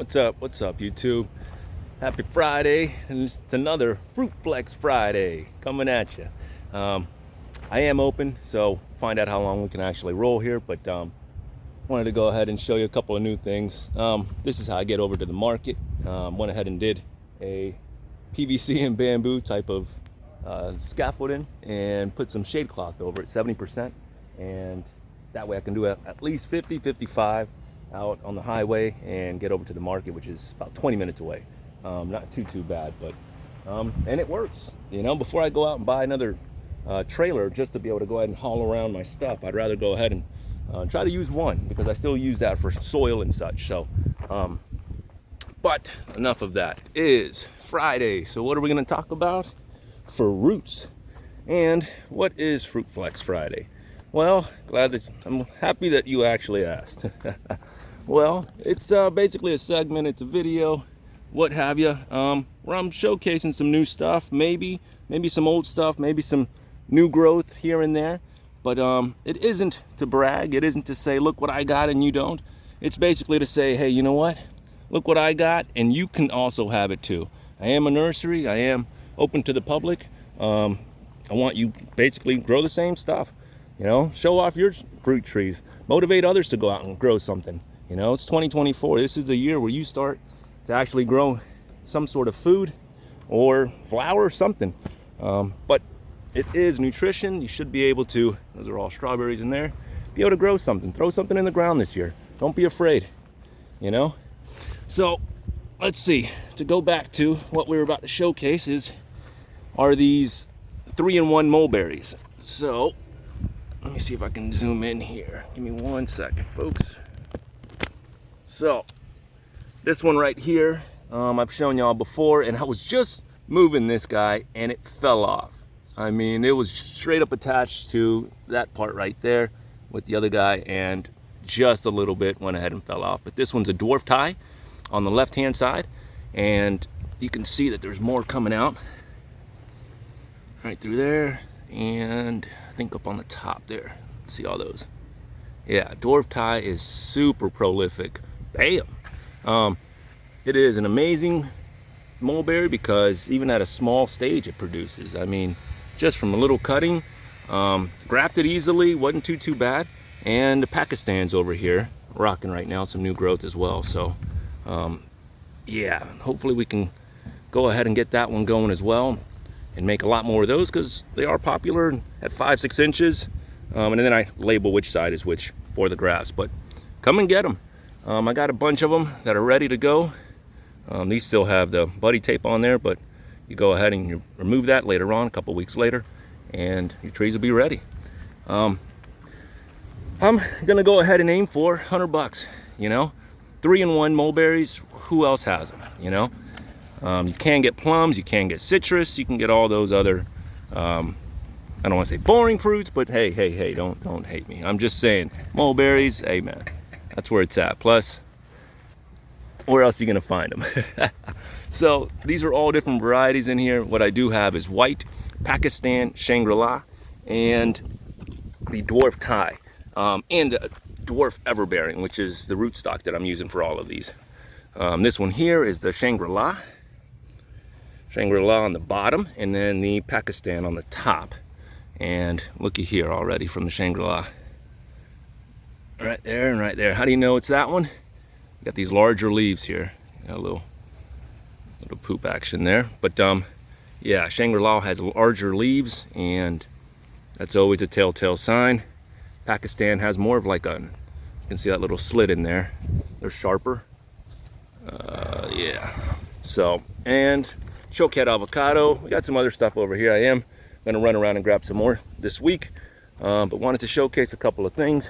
What's up? What's up, YouTube? Happy Friday, and it's another Fruit Flex Friday coming at you. I am open, so find out how long we can actually roll here, but wanted to go ahead and show you a couple of new things. This is how I get over to the market. Went ahead and did a PVC and bamboo type of scaffolding and put some shade cloth over it, 70%, and that way I can do at least 50, 55 out on the highway and get over to the market, which is about 20 minutes away. Not too bad, but and it works. You know, before I go out and buy another trailer just to be able to go ahead and haul around my stuff, I'd rather go ahead and try to use one, because I still use that for soil and such. So but enough of that. It is Friday, so what are we going to talk about? Fruits. And what is Fruit Flex Friday? Well, I'm happy that you actually asked. Well, it's basically a segment, it's a video, what have you, where I'm showcasing some new stuff, maybe some old stuff, maybe some new growth here and there. But it isn't to brag, it isn't to say, look what I got and you don't. It's basically to say, hey, you know what? Look what I got, and you can also have it too. I am a nursery, I am open to the public. I want you basically grow the same stuff. You know, show off your fruit trees, motivate others to go out and grow something. You know, it's 2024. This is the year where you start to actually grow some sort of food or flower or something. But it is nutrition. You should be able to, those are all strawberries in there, be able to grow something. Throw something in the ground this year. Don't be afraid, you know? So let's see, to go back to what we were about to showcase are these 3-in-1 mulberries. So let me see if I can zoom in here. Give me 1 second, folks. So this one right here, I've shown y'all before, and I was just moving this guy and it fell off. I mean, it was straight up attached to that part right there with the other guy, and just a little bit went ahead and fell off. But this one's a dwarf tie on the left hand side, and you can see that there's more coming out right through there, and I think up on the top there. See all those? Yeah, dwarf tie is super prolific. Bam! It is an amazing mulberry because even at a small stage it produces. I mean, just from a little cutting, grafted easily, wasn't too bad. And the Pakistan's over here rocking right now, some new growth as well. So yeah, hopefully we can go ahead and get that one going as well and make a lot more of those, because they are popular at 5-6 inches. And then I label which side is which for the grass, but come and get them. I got a bunch of them that are ready to go. These still have the buddy tape on there, but you go ahead and you remove that later on, a couple weeks later, and your trees will be ready. I'm gonna go ahead and aim for 100 bucks, you know? 3-in-1 mulberries, who else has them, you know? You can get plums, you can get citrus, you can get all those other, I don't want to say boring fruits, but hey, don't hate me. I'm just saying, mulberries, hey man, that's where it's at. Plus, where else are you gonna find them? So these are all different varieties in here. What I do have is white, Pakistan, Shangri-La, and the dwarf tie, and dwarf everbearing, which is the rootstock that I'm using for all of these. This one here is the Shangri-La on the bottom, and then the Pakistan on the top. And looky here already from the Shangri-La. Right there and right there. How do you know it's that one? Got these larger leaves here. Got a little poop action there. But yeah, Shangri-La has larger leaves, and that's always a telltale sign. Pakistan has more of like you can see that little slit in there. They're sharper. Yeah. So, and chokehead avocado. We got some other stuff over here. I am gonna run around and grab some more this week, but wanted to showcase a couple of things,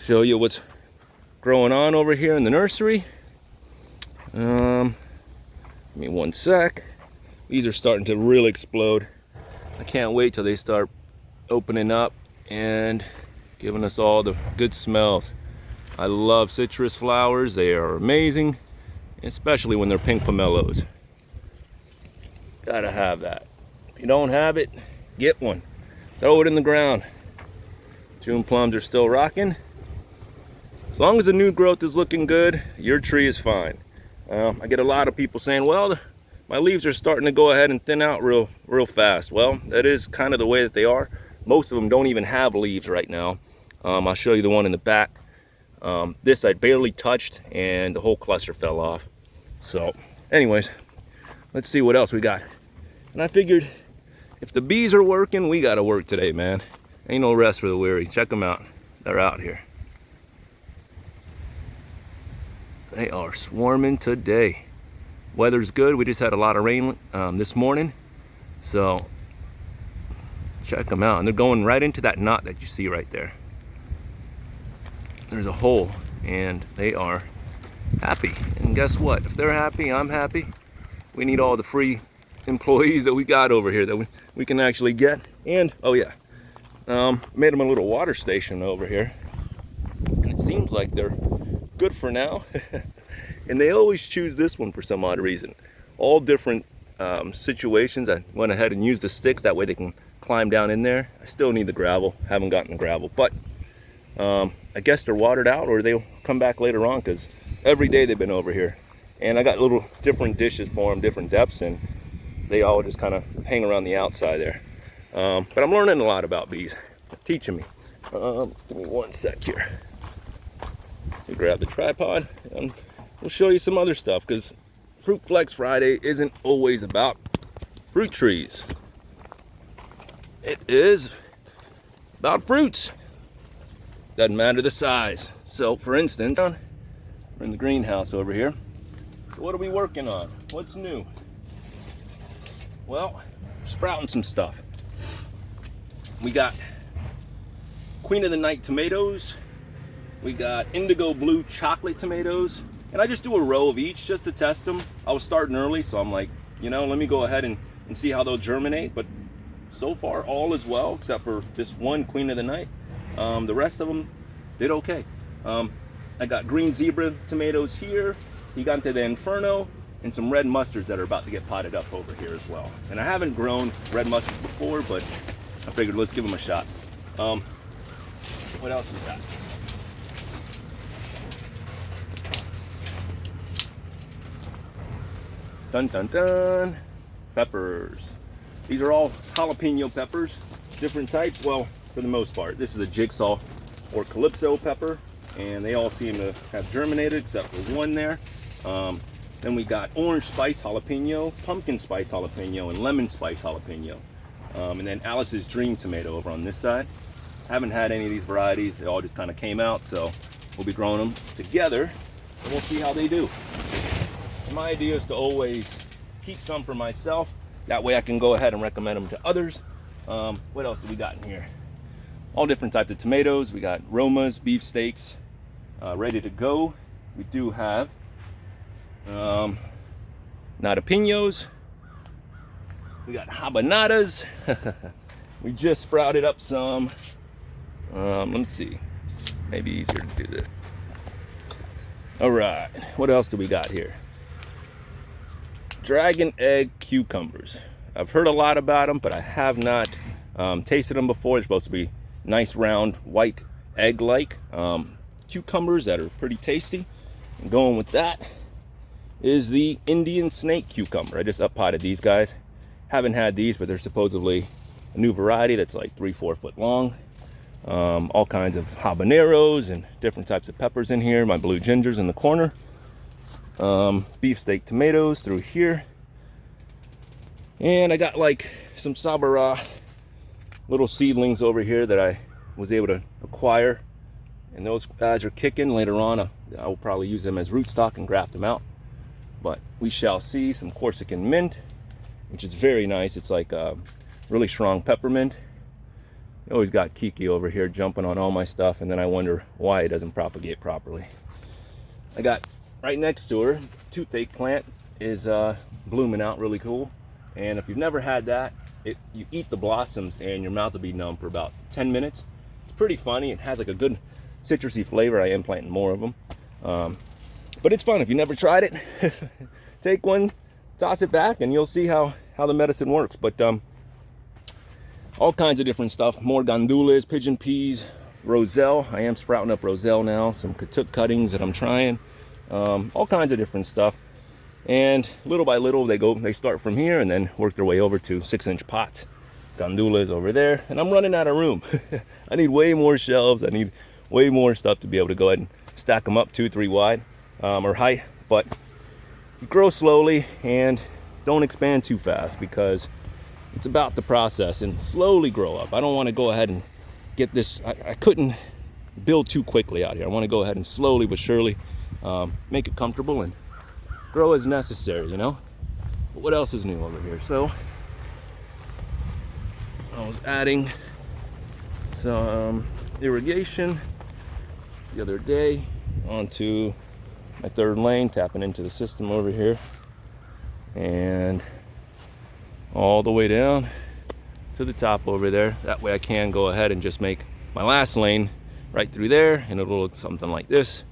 show you what's growing on over here in the nursery. Give me 1 sec. These are starting to really explode. I can't wait till they start opening up and giving us all the good smells. I love citrus flowers. They are amazing, especially when they're pink pomelos. Gotta have that. If you don't have it, get one. Throw it in the ground. June plums are still rocking. As long as the new growth is looking good, your tree is fine. I get a lot of people saying, well, my leaves are starting to go ahead and thin out real fast. Well, that is kind of the way that they are. Most of them don't even have leaves right now. I'll show you the one in the back. This I barely touched and the whole cluster fell off. So anyways, let's see what else we got. And I figured if the bees are working, we gotta work today, man. Ain't no rest for the weary. Check them out. They're out here. They are swarming today. Weather's good. We just had a lot of rain this morning. So check them out. And they're going right into that knot that you see right there. There's a hole and they are happy. And guess what? If they're happy, I'm happy. We need all the free employees that we got over here that we can actually get. And, oh yeah, made them a little water station over here. And it seems like they're good for now. And they always choose this one for some odd reason. All different situations. I went ahead and used the sticks, that way they can climb down in there. I still need the gravel, haven't gotten the gravel, but I guess they're watered out or they'll come back later on, because every day they've been over here. And I got little different dishes for them, different depths, and they all just kind of hang around the outside there. But I'm learning a lot about bees. They're teaching me. Give me one sec here. You grab the tripod and we'll show you some other stuff, because Fruit Flex Friday isn't always about fruit trees. It is about fruits. Doesn't matter the size. So for instance, we're in the greenhouse over here. So what are we working on? What's new? Well, sprouting some stuff. We got Queen of the Night tomatoes. We got indigo blue chocolate tomatoes. And I just do a row of each just to test them. I was starting early, so I'm like, you know, let me go ahead and see how they'll germinate. But so far, all is well, except for this one Queen of the Night. The rest of them did okay. I got green zebra tomatoes here. You got into the Inferno and some red mustards that are about to get potted up over here as well. And I haven't grown red mustards before, but I figured let's give them a shot. What else was that? Dun dun dun. Peppers. These are all jalapeno peppers, different types. Well, for the most part, this is a jigsaw or calypso pepper, and they all seem to have germinated except for one there. Then we got orange spice jalapeno, pumpkin spice jalapeno, and lemon spice jalapeno. And then Alice's Dream tomato over on this side. Haven't had any of these varieties. They all just kind of came out, so we'll be growing them together, and we'll see how they do. My idea is to always keep some for myself. That way I can go ahead and recommend them to others. What else do we got in here? All different types of tomatoes. We got Romas, beefsteaks, ready to go. We do have Nadapinos. We got habanadas. We just sprouted up some. Let's see. Maybe easier to do this. All right. What else do we got here? Dragon egg cucumbers. I've heard a lot about them, but I have not tasted them before. They're supposed to be nice, round, white, egg-like cucumbers that are pretty tasty. And going with that is the Indian snake cucumber. I just up-potted these guys. Haven't had these, but they're supposedly a new variety that's like 3-4 foot long. All kinds of habaneros and different types of peppers in here. My blue gingers in the corner. Beefsteak tomatoes through here. And I got like some sabara little seedlings over here that I was able to acquire. And those guys are kicking. Later on, I will probably use them as rootstock and graft them out. But we shall see. Some Corsican mint, which is very nice. It's like really strong peppermint. I always got Kiki over here jumping on all my stuff, and then I wonder why it doesn't propagate properly. I got right next to her, toothache plant is blooming out really cool. And if you've never had that, you eat the blossoms and your mouth will be numb for about 10 minutes. It's pretty funny. It has like a good citrusy flavor. I am planting more of them. But it's fun. If you never tried it, take one, toss it back, and you'll see how the medicine works. But all kinds of different stuff. More gandules, pigeon peas, roselle. I am sprouting up roselle now, some katuk cuttings that I'm trying, all kinds of different stuff. And little by little they start from here and then work their way over to 6-inch pots. Gandulas over there, and I'm running out of room. I need way more shelves. I need way more stuff to be able to go ahead and stack them up 2-3 wide or high. But you grow slowly and don't expand too fast, because it's about the process, and slowly grow up. I don't want to go ahead and get this. I couldn't build too quickly out here. I want to go ahead and slowly but surely make it comfortable and grow as necessary, you know. But what else is new over here? So I was adding some irrigation the other day onto my 3rd lane, tapping into the system over here, and all the way down to the top over there. That way I can go ahead and just make my last lane right through there, and it'll look something like this,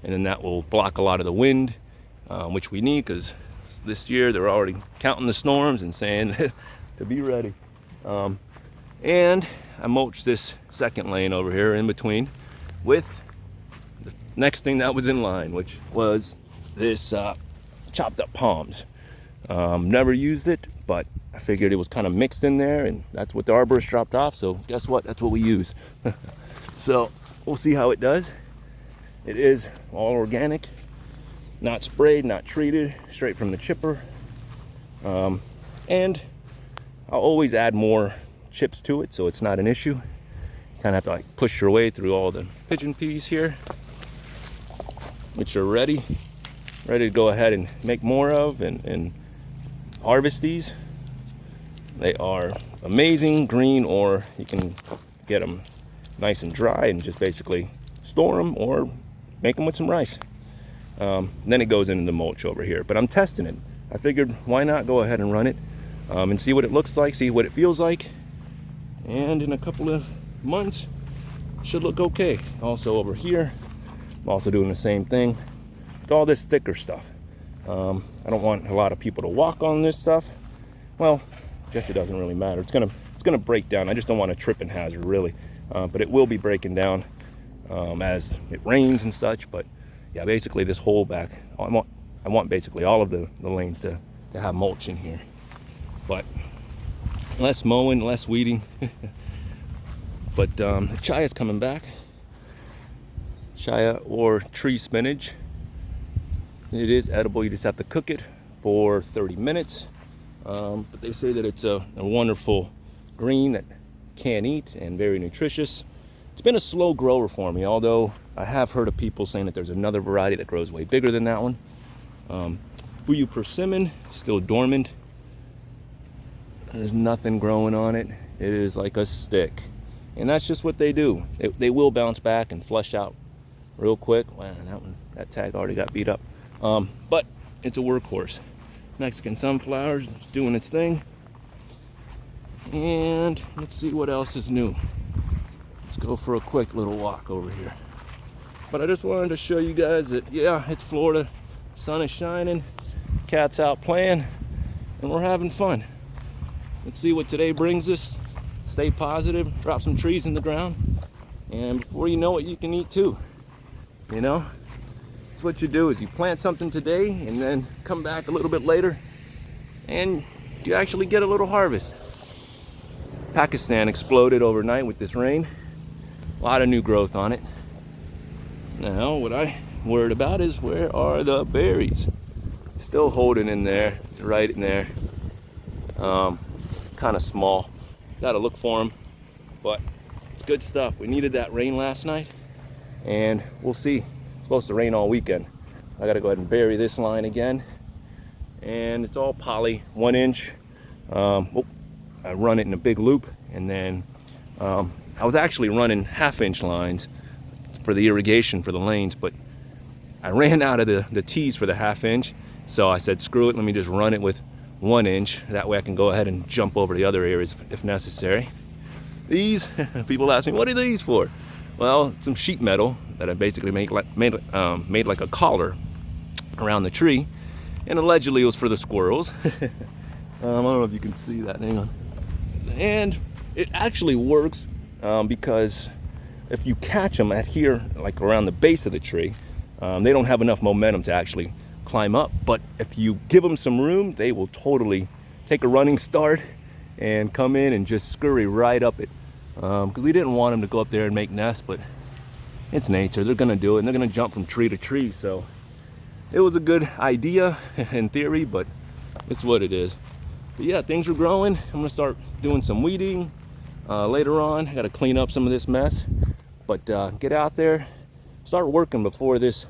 and then that will block a lot of the wind, which we need, because this year they're already counting the storms and saying to be ready. And I mulched this 2nd lane over here in between with the next thing that was in line, which was this chopped up palms. Never used it, but I figured it was kind of mixed in there, and that's what the arborist dropped off, so guess what? That's what we use. So we'll see how it does. It is all organic, not sprayed, not treated, straight from the chipper. And I'll always add more chips to it, so it's not an issue. You kind of have to like push your way through all the pigeon peas here, which are ready to go ahead and make more of and harvest these. They are amazing green, or you can get them nice and dry and just basically store them or make them with some rice. Then it goes into the mulch over here, but I'm testing it. I figured why not go ahead and run it and see what it looks like, see what it feels like, and in a couple of months it should look okay. Also over here I'm also doing the same thing with all this thicker stuff. I don't want a lot of people to walk on this stuff. Well, I guess it doesn't really matter. It's gonna break down. I just don't want a tripping hazard, really. But it will be breaking down as it rains and such. But yeah, basically this whole back, I want basically all of the lanes to have mulch in here. But less mowing, less weeding. But the chia's coming back. Chia or tree spinach. It is edible. You just have to cook it for 30 minutes. But they say that it's a wonderful green that can eat and very nutritious. It's been a slow grower for me, although I have heard of people saying that there's another variety that grows way bigger than that one. Buyu persimmon, still dormant. There's nothing growing on it. It is like a stick. And that's just what they do. They will bounce back and flush out real quick. Wow, that tag already got beat up. But it's a workhorse. Mexican sunflowers, it's doing its thing. And let's see what else is new. Let's go for a quick little walk over here. But I just wanted to show you guys that, yeah, it's Florida. Sun is shining, cat's out playing, and we're having fun. Let's see what today brings us. Stay positive, drop some trees in the ground, and before you know it, you can eat too. You know? That's what you do, is you plant something today and then come back a little bit later and you actually get a little harvest. Pakistan exploded overnight with this rain. A lot of new growth on it. Now what I worried about is, where are the berries? Still holding in there, right in there. Kind of small. Gotta look for them, but it's good stuff. We needed that rain last night, and we'll see. It's supposed to rain all weekend. I gotta go ahead and bury this line again, and it's all poly, 1 inch. I run it in a big loop, and then I was actually running 1/2 inch lines for the irrigation for the lanes, but I ran out of the tees for the 1/2 inch, so I said screw it, let me just run it with 1 inch. That way I can go ahead and jump over the other areas if necessary. These, people ask me, what are these for? Well, some sheet metal that I basically made like a collar around the tree, and allegedly it was for the squirrels. I don't know if you can see that, hang on. And it actually works because if you catch them at here, like around the base of the tree, they don't have enough momentum to actually climb up. But if you give them some room, they will totally take a running start and come in and just scurry right up it. Because we didn't want them to go up there and make nests, but it's nature. They're gonna do it, and they're gonna jump from tree to tree. So it was a good idea in theory, but it's what it is. But yeah, things are growing. I'm gonna start doing some weeding later on. I gotta clean up some of this mess, but get out there, start working before this.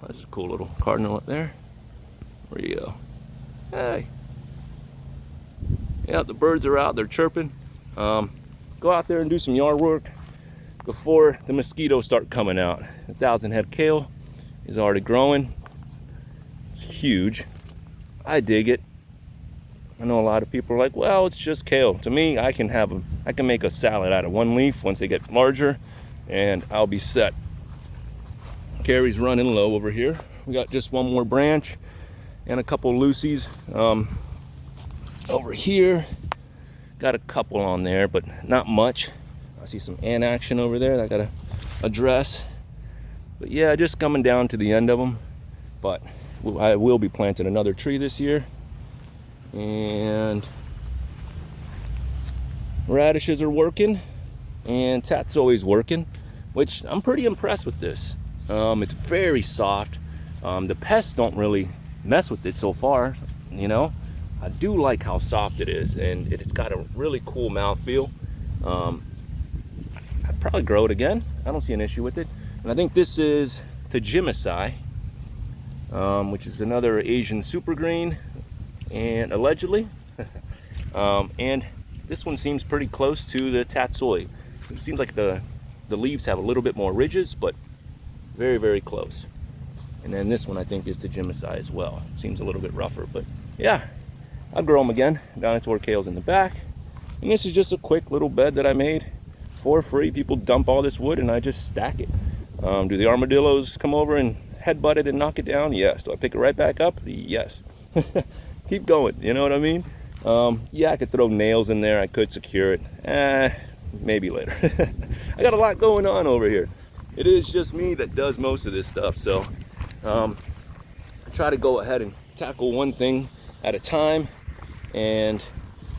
Oh, there's a cool little cardinal up there. Where you go? Hey. Yeah, the birds are out, they're chirping. Go out there and do some yard work before the mosquitoes start coming out. 1,000 head kale is already growing. It's huge. I dig it. I know a lot of people are like, well, it's just kale. To me, I can make a salad out of one leaf once they get larger, and I'll be set. Carrie's running low over here. We got just one more branch and a couple loosies over here. Got a couple on there, but not much. I see some ant action over there that I gotta address. But yeah, just coming down to the end of them. But I will be planting another tree this year. And radishes are working, and tatsoi working, which I'm pretty impressed with this. It's very soft. The pests don't really mess with it so far, you know. I do like how soft it is, and it's got a really cool mouthfeel. I'd probably grow it again. I don't see an issue with it. And I think this is Tajimasai, which is another Asian super green, and allegedly. And this one seems pretty close to the tatsoi. It seems like the leaves have a little bit more ridges, but very, very close. And then this one I think is Tajimasai as well. Seems a little bit rougher, but yeah. I'll grow them again down at kale's in the back. And this is just a quick little bed that I made for free. People dump all this wood and I just stack it. Do the armadillos come over and headbutt it and knock it down? Yes. Do I pick it right back up? Yes. Keep going, you know what I mean? Yeah, I could throw nails in there. I could secure it. Maybe later. I got a lot going on over here. It is just me that does most of this stuff. So I try to go ahead and tackle one thing at a time and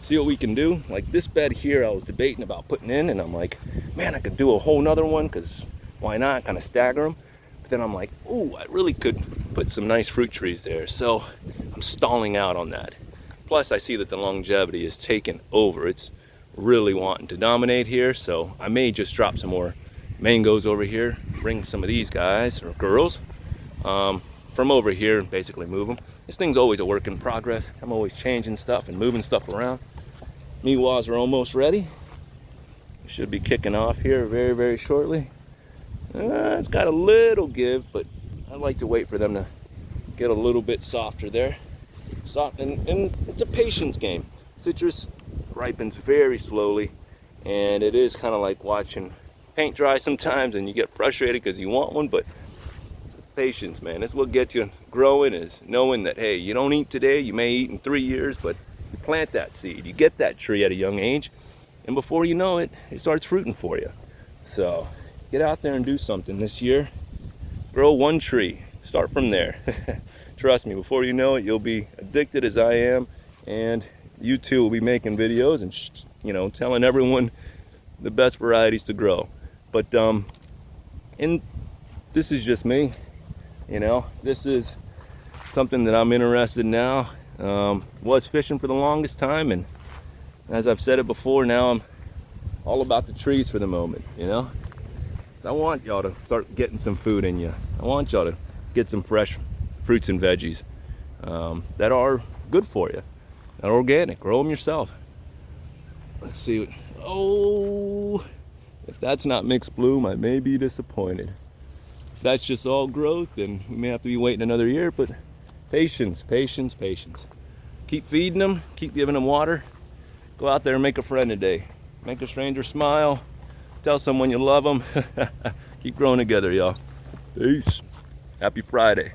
see what we can do. Like this bed here, I was debating about putting in, and I'm like, man, I could do a whole nother one, because why not? Kind of stagger them. But then I'm like, oh, I really could put some nice fruit trees there. So I'm stalling out on that. Plus, I see that the longevity is taking over. It's really wanting to dominate here. So I may just drop some more mangoes over here, bring some of these guys or girls from over here and basically move them. This thing's always a work in progress. I'm always changing stuff and moving stuff around. Miwas are almost ready. Should be kicking off here very, very shortly. It's got a little give, but I like to wait for them to get a little bit softer there. Soft, and it's a patience game. Citrus ripens very slowly, and it is kind of like watching paint dry sometimes, and you get frustrated because you want one, but patience, man. That's what gets you growing, is knowing that, hey, you don't eat today, you may eat in 3 years, but you plant that seed, you get that tree at a young age, and before you know it, it starts fruiting for you. So get out there and do something this year. Grow one tree, start from there. Trust me, before you know it, you'll be addicted as I am, and you too will be making videos and telling everyone the best varieties to grow. But and this is just me. This is something that I'm interested in now. Was fishing for the longest time, and as I've said it before, now I'm all about the trees for the moment, So I want y'all to start getting some food in you. I want y'all to get some fresh fruits and veggies that are good for you, that are organic. Grow them yourself. Let's see. Oh, if that's not mixed bloom, I may be disappointed. If that's just all growth, then we may have to be waiting another year, but patience, patience, patience. Keep feeding them, keep giving them water. Go out there and make a friend today. Make a stranger smile. Tell someone you love them. Keep growing together, y'all. Peace. Happy Friday.